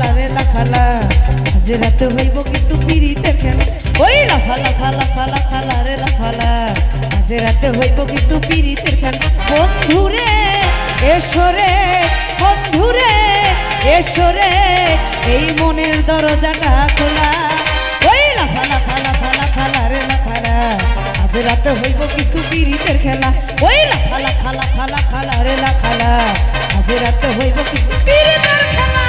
লাফালা রে লাফালা আজ রাতে হইব কিছু পিরিতের খেলা ওই লাফালা ফালা ফালা ফালা রে লাফালা আজ রাতে হইব কিছু পিরিতের খেলা বন্ধুরে এসরে বন্ধুরে এসরে এই মনের দরজাটা খোলা ওই লাফালা ফালা ফালা ফালা রে লাফালা আজ রাতে হইব কিছু পিরিতের খেলা ওই লাফালা ফালা ফালা ফালা রে লাফালা আজ রাতে হইব কিছু পিরিতের খেলা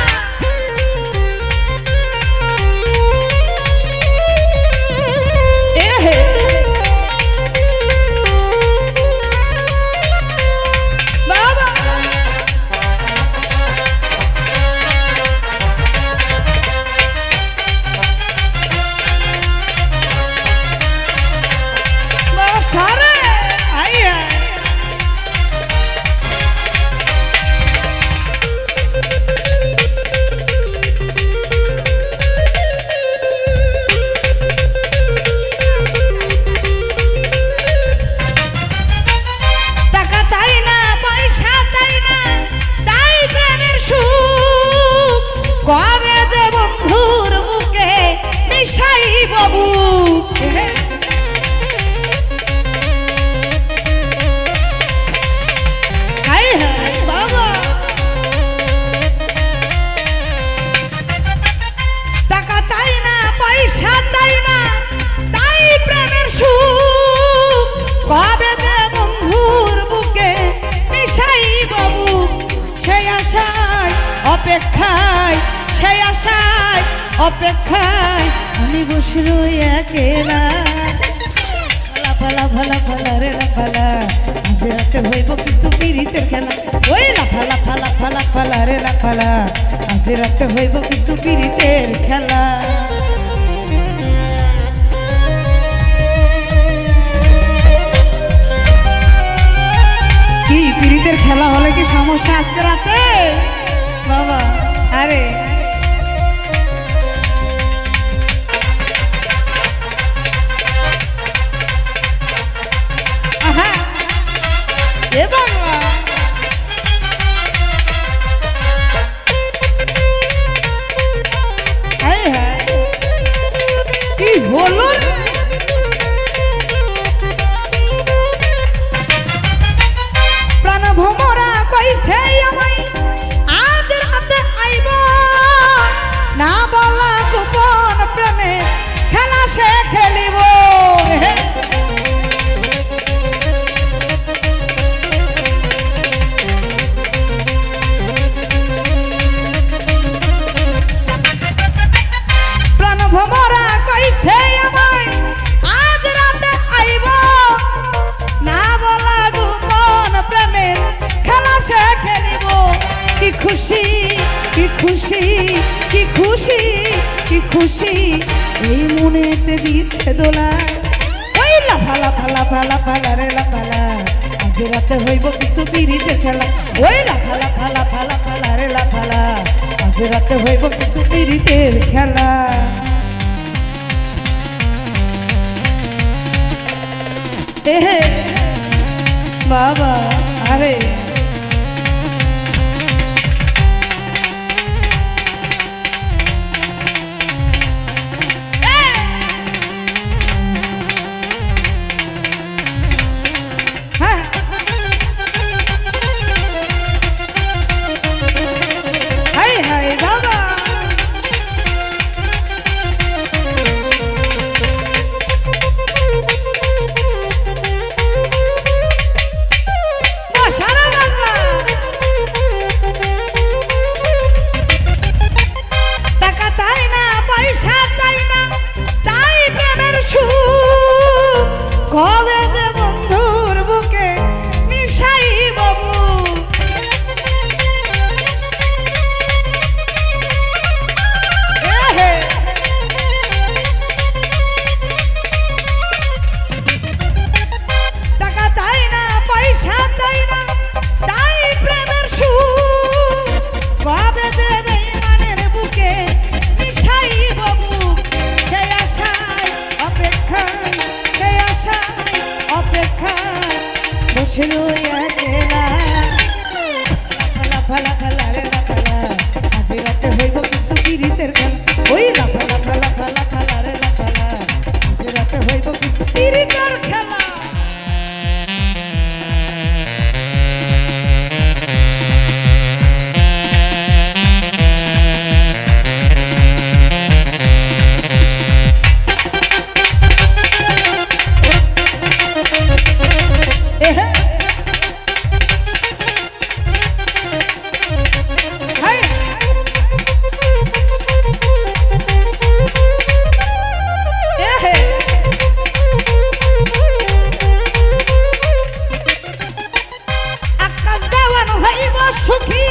কবে যে বন্ধুর বুকে মিশাই বাবু বাবা টাকা চাই না পয়সা চাই না চাই প্রেমের সুখ কবে যে বন্ধুর বুকে মিশাই বাবু সেই আশায় অপেক্ষায় সেই আশায় অপেক্ষায় আমি বসে রই একেলা ফালা ফালা ফালা রে লাফালা আজ রাতে হইব কিছু পিরিতের খেলা ওই লাফালা ফালা ফালা ফালা রে লাফালা আজ রাতে হইব কিছু পিরিতের খেলা কি পিরিতের খেলা হলে কি সমস্যা আজকে রাতে বাবা আরে আহা এ বাবা হায় হায় কি হলো প্রাণ ভোমরা কইছে আমায় আজ রাতে আইব না বলা গোপন প্রেমে খেলা সে খেলিব প্রাণ ভোমরা কইছে আমায় আজ রাতে আইব না বলা গোপন প্রেমে খেলা সে খেলিব কি খুশি কি খুশি কি খুশি কি খুশি এই মনেতে দিচ্ছে দোলা ওই লাফালা ফালা ফালা ফালা রে লাফালা আজ রাতে হইব কিছু পিরিতের খেলা ওই লাফালা ফালা ফালা ফালা রে লাফালা আজ রাতে হইব কিছু পিরিতের খেলা এ বাবা আরে কবে যে বন্ধুর বুকে মিশাই বাবু টাকা চাই না পয়সা চাই না চাই প্রেমের সুখ কবে যে বেঈমানের বুকে মিশাই বাবু সেই আশায় অপেক্ষায় সেই আশায় অপেক্ষায় বসে রই একলা ফালা ফালা ফালা রে লাফালা আজ রাতে হইব কিছু পিরিতের খেলা ওই লাফা লাফা লাফা লাফা লারে লাফা লা আজ রাতে হইব কিছু পিরিতের খেলা সুখী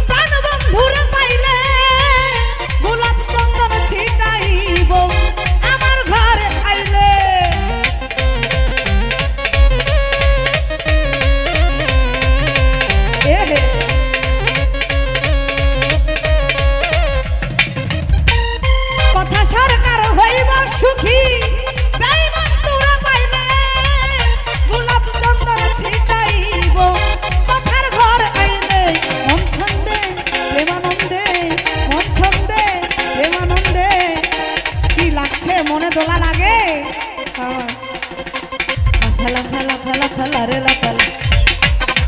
প্রাণ বন্ধুরে পাইলে গোলাপ চন্দন ছিটাইব আমার ঘরে আইলে কথা সরকার হইব সুখী প্রাণ বন্ধুরে পাইলে গোলাপ চন্দন ছিটাইব কথার ঘর আইলে মন ছন্দে প্রেমানন্দে মন ছন্দে প্রেমানন্দে কি লাগছে মনে দোলা লাগে লাফালা ফালা ফালা ফালা রে লাফালা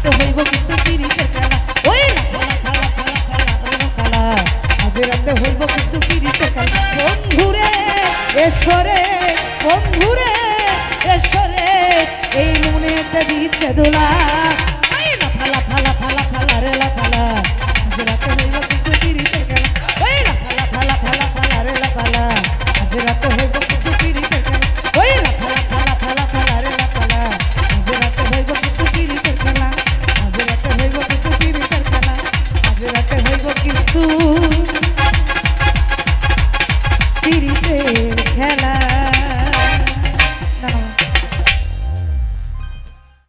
তো হইব কিছু পিরিতের খেলা ওই লাফালা ফালা ফালা ফালা রে লাফালা আজ রাতে হইব কিছু পিরিতের খেলা বন্ধুরে এসরে বন্ধুরে এসরে এই মনেতে দিচ্ছে দোলা লাফালা ফালা ফালা ফালা রে লাফালা আজ রাতে হইব কিছু পিরিতের খেলা ওই লাফালা ফালা ফালা ফালা রে লাফালা আজ রাতে হইব কিছু পিরিতের খেলা ওই লাফালা ফালা ফালা ফালা রে লাফালা আজ রাতে হইব কিছু পিরিতের খেলা আজ রাতে হইব কিছু পিরিতের খেলা আজ রাতে হইব কিছু